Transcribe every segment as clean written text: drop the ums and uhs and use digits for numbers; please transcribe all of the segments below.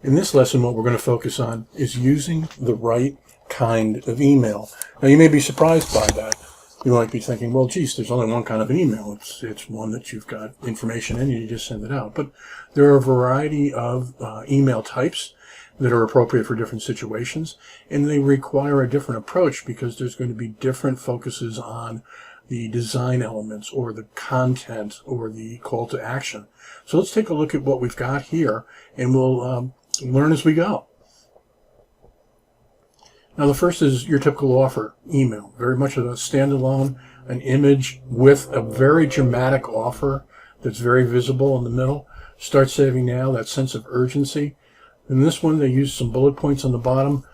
In this lesson, what we're going to focus on is using the right kind of email. Now, you may be surprised by that. You might be thinking, well, geez, there's only one kind of an email. It's one that you've got information in and you just send it out. But there are a variety of email types that are appropriate for different situations, and they require a different approach because there's going to be different focuses on the design elements or the content or the call to action. So let's take a look at what we've got here, and we'll learn as we go. Now, the first is your typical offer email, very much of a standalone, an image with a very dramatic offer that's very visible in the middle. Start saving now, that sense of urgency. In this one, they use some bullet points on the bottom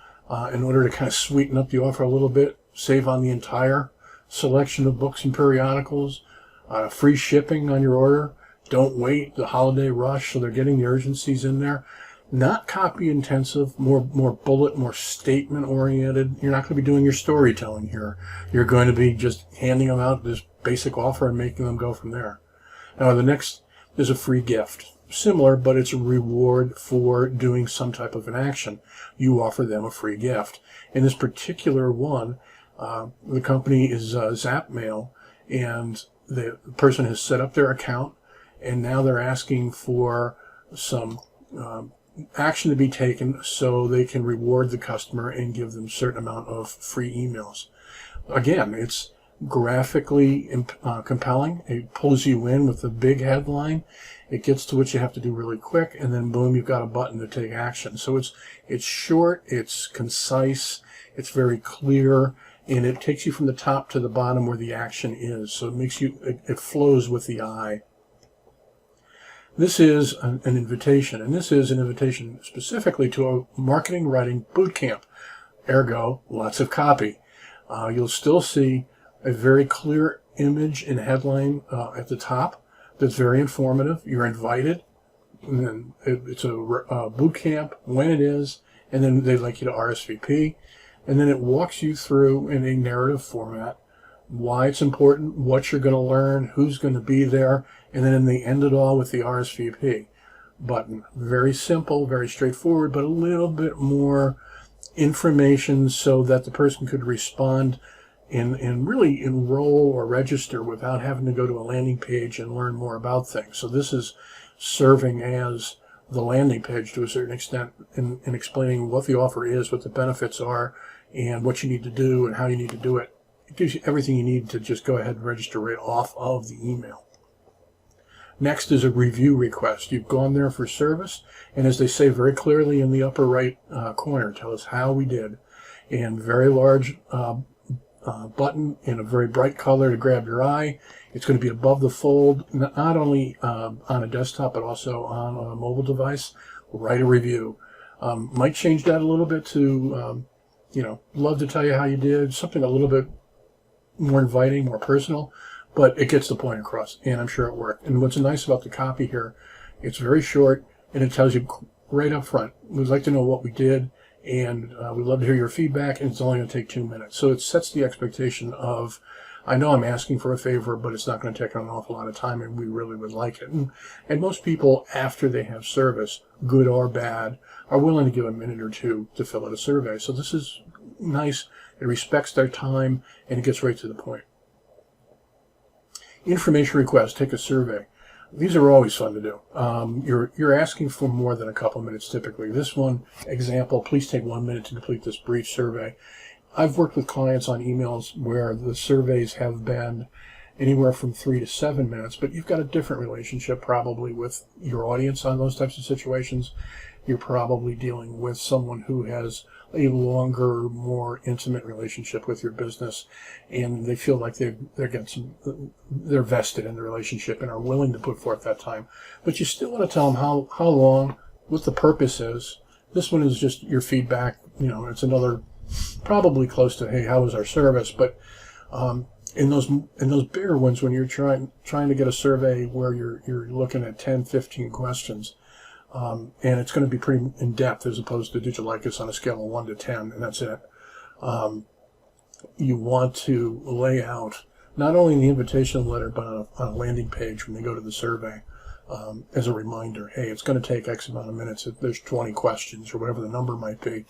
in order to kind of sweeten up the offer a little bit. Save on the entire selection of books and periodicals, free shipping on your order. Don't wait, the holiday rush, so they're getting the urgencies in there. Not copy intensive, more bullet, more statement oriented. You're not going to be doing your storytelling here. You're going to be just handing them out this basic offer and making them go from there. Now, the next is a free gift. Similar, but it's a reward for doing some type of an action. You offer them a free gift. In this particular one, the company is Zapmail, and the person has set up their account, and now they're asking for some action to be taken so they can reward the customer and give them a certain amount of free emails. Again, it's graphically compelling. It pulls you in with a big headline. It gets to what you have to do really quick, and then boom, you've got a button to take action. So it's short, it's concise, it's very clear, and it takes you from the top to the bottom where the action is. So it makes you, it flows with the eye. This is an invitation, and this is an invitation specifically to a marketing writing boot camp. Ergo, lots of copy. You'll still see a very clear image and headline at the top that's very informative. You're invited, and then it's a boot camp, when it is, and then they'd like you to RSVP, and then it walks you through in a narrative format why it's important, what you're going to learn, who's going to be there, and then they end it all with the RSVP button. Very simple, very straightforward, but a little bit more information so that the person could respond and really enroll or register without having to go to a landing page and learn more about things. So this is serving as the landing page to a certain extent in explaining what the offer is, what the benefits are, and what you need to do and how you need to do it. It gives you everything you need to just go ahead and register right off of the email. Next is a review request. You've gone there for service, and as they say very clearly in the upper right corner, tell us how we did. And very large button in a very bright color to grab your eye. It's going to be above the fold, not only on a desktop, but also on a mobile device. Write a review. Might change that a little bit to, love to tell you how you did, something a little bit more inviting, more personal, but it gets the point across, and I'm sure it worked. And what's nice about the copy here, it's very short, and it tells you right up front, we'd like to know what we did, and we'd love to hear your feedback, and it's only going to take 2 minutes. So it sets the expectation of, I know I'm asking for a favor, but it's not going to take an awful lot of time, and we really would like it. And most people, after they have service, good or bad, are willing to give a minute or two to fill out a survey. So this is nice. It respects their time, and it gets right to the point. Information requests, take a survey. These are always fun to do. You're asking for more than a couple minutes typically. This one, example, please take 1 minute to complete this brief survey. I've worked with clients on emails where the surveys have been anywhere from 3 to 7 minutes, but you've got a different relationship probably with your audience on those types of situations. You're probably dealing with someone who has a longer, more intimate relationship with your business, and they feel like they're vested in the relationship and are willing to put forth that time. But you still want to tell them how long, what the purpose is. This one is just your feedback. It's another probably close to, hey, how was our service? But in those bigger ones, when you're trying to get a survey where you're looking at 10, 15 questions. And it's going to be pretty in-depth as opposed to did you like us on a scale of 1 to 10, and that's it. You want to lay out not only in the invitation letter, but on a landing page when they go to the survey, as a reminder. Hey, it's going to take X amount of minutes. If there's 20 questions or whatever the number might be,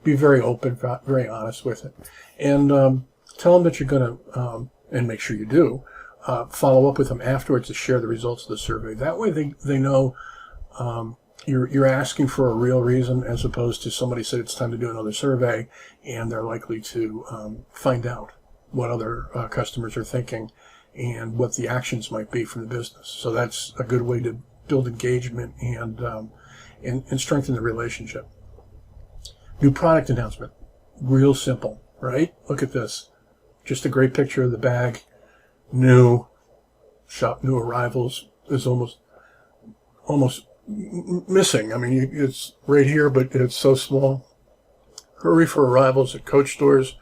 be very open, very honest with it, and tell them that you're going to, and make sure you do, follow up with them afterwards to share the results of the survey. That way they know you're asking for a real reason, as opposed to somebody said it's time to do another survey, and they're likely to find out what other customers are thinking and what the actions might be from the business. So that's a good way to build engagement and strengthen the relationship. New product announcement. Real simple, right? Look at this. Just a great picture of the bag. New. Shop new arrivals is almost missing. I mean, it's right here, but it's so small. Hurry for arrivals at Coach stores.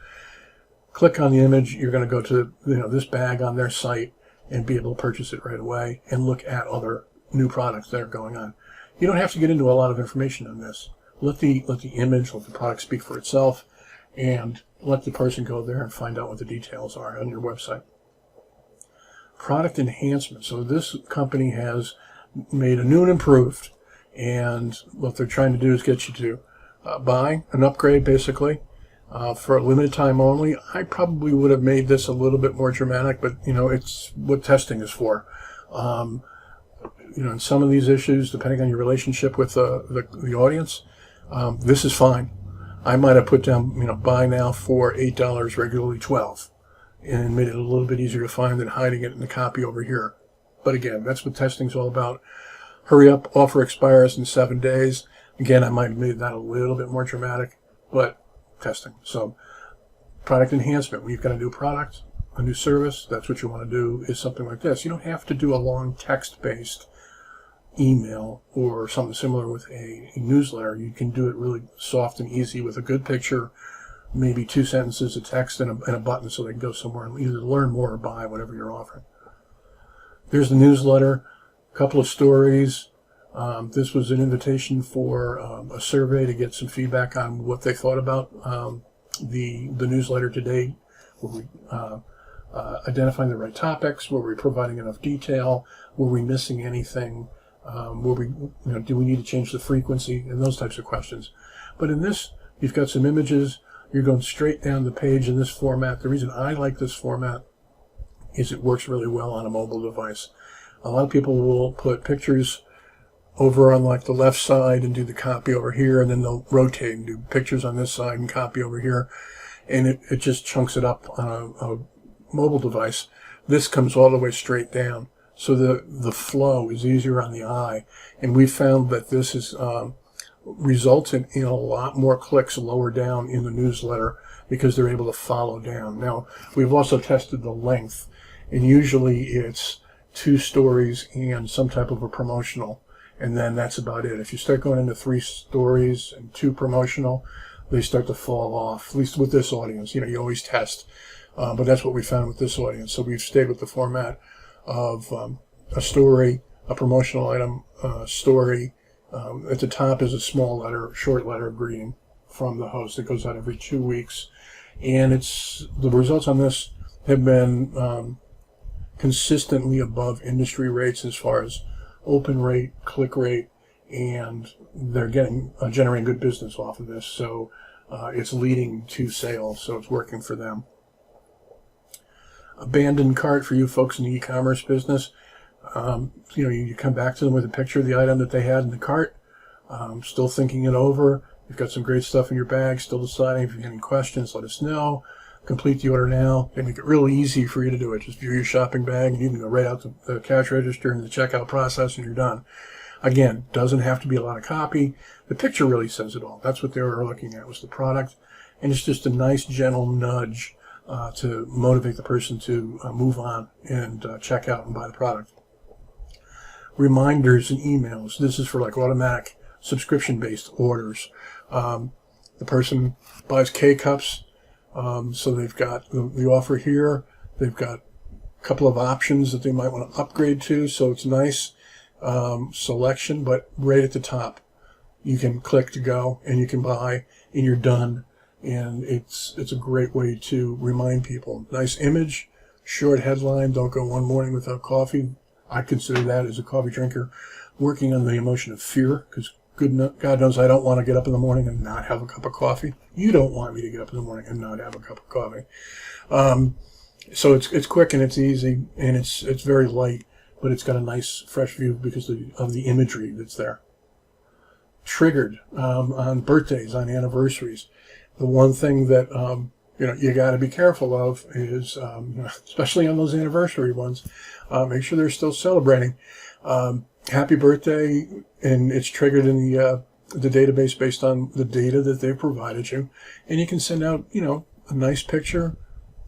Click on the image. You're going to go to this bag on their site and be able to purchase it right away and look at other new products that are going on. You don't have to get into a lot of information on this. Let the image, let the product speak for itself, and let the person go there and find out what the details are on your website. Product enhancement. So this company has made a new and improved, and what they're trying to do is get you to buy an upgrade, basically, for a limited time only. I probably would have made this a little bit more dramatic, but it's what testing is for. In some of these issues, depending on your relationship with the audience, this is fine. I might have put down, buy now for $8, regularly $12, and made it a little bit easier to find than hiding it in the copy over here. But again, that's what testing's all about. Hurry up, offer expires in 7 days. Again, I might have made that a little bit more dramatic, but testing. So product enhancement, when you've got a new product, a new service, that's what you want to do, is something like this. You don't have to do a long text-based email or something similar with a newsletter. You can do it really soft and easy with a good picture, maybe 2 sentences of text and a button so they can go somewhere and either learn more or buy whatever you're offering. There's the newsletter, a couple of stories. This was an invitation for a survey to get some feedback on what they thought about the newsletter today. Were we identifying the right topics? Were we providing enough detail? Were we missing anything? Do we need to change the frequency? And those types of questions. But in this, you've got some images. You're going straight down the page in this format. The reason I like this format is it works really well on a mobile device. A lot of people will put pictures over on like the left side and do the copy over here, and then they'll rotate and do pictures on this side and copy over here, and it just chunks it up on a mobile device. This comes all the way straight down, so the flow is easier on the eye, and we found that this is resulted in a lot more clicks lower down in the newsletter because they're able to follow down. Now, we've also tested the length, and usually it's 2 stories and some type of a promotional, and then that's about it. If you start going into 3 stories and 2 promotional, they start to fall off, at least with this audience. You always test, but that's what we found with this audience. So we've stayed with the format of a story, a promotional item, story. At the top is a small letter, short letter of greeting from the host. It goes out every 2 weeks, and the results on this have been consistently above industry rates as far as open rate, click rate, and they're generating good business off of this. So it's leading to sales, so it's working for them. Abandoned cart for you folks in the e-commerce business. You come back to them with a picture of the item that they had in the cart, still thinking it over. You've got some great stuff in your bag, still deciding. If you have any questions, let us know. Complete the order now. They make it really easy for you to do it. Just view your shopping bag, and you can go right out to the cash register and the checkout process, and you're done. Again, doesn't have to be a lot of copy. The picture really says it all. That's what they were looking at, was the product, and it's just a nice, gentle nudge to motivate the person to move on and check out and buy the product. Reminders and emails. This is for like automatic subscription-based orders. The person buys K-Cups, so they've got the offer here. They've got a couple of options that they might want to upgrade to, so it's nice selection, but right at the top you can click to go and you can buy and you're done. And it's a great way to remind people. Nice image, short headline, don't go one morning without coffee. I consider that as a coffee drinker working on the emotion of fear, because God knows I don't want to get up in the morning and not have a cup of coffee. You don't want me to get up in the morning and not have a cup of coffee. So it's quick and it's easy and it's very light, but it's got a nice fresh view because of the imagery that's there. Triggered on birthdays, on anniversaries. The one thing that you got to be careful of is, especially on those anniversary ones, make sure they're still celebrating. Happy birthday, and it's triggered in the database based on the data that they've provided you, and you can send out a nice picture.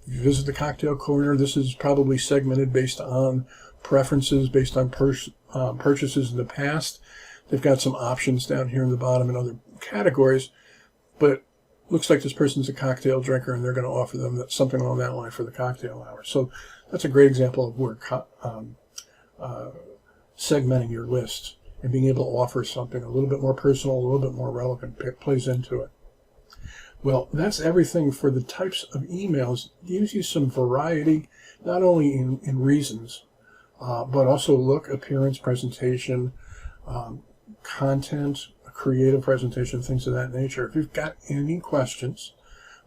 Visit the cocktail corner. This is probably segmented based on preferences, based on purchases in the past. They've got some options down here in the bottom in other categories, but looks like this person's a cocktail drinker and they're going to offer them something along that line for the cocktail hour. So that's a great example of where segmenting your list and being able to offer something a little bit more personal, a little bit more relevant plays into it. Well, that's everything for the types of emails. It gives you some variety, not only in reasons, but also look, appearance, presentation, content, creative presentation, things of that nature. If you've got any questions,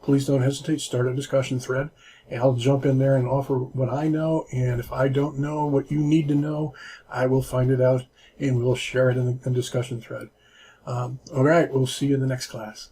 please don't hesitate to start a discussion thread, and I'll jump in there and offer what I know, and if I don't know what you need to know, I will find it out and we'll share it in the discussion thread. All right, we'll see you in the next class.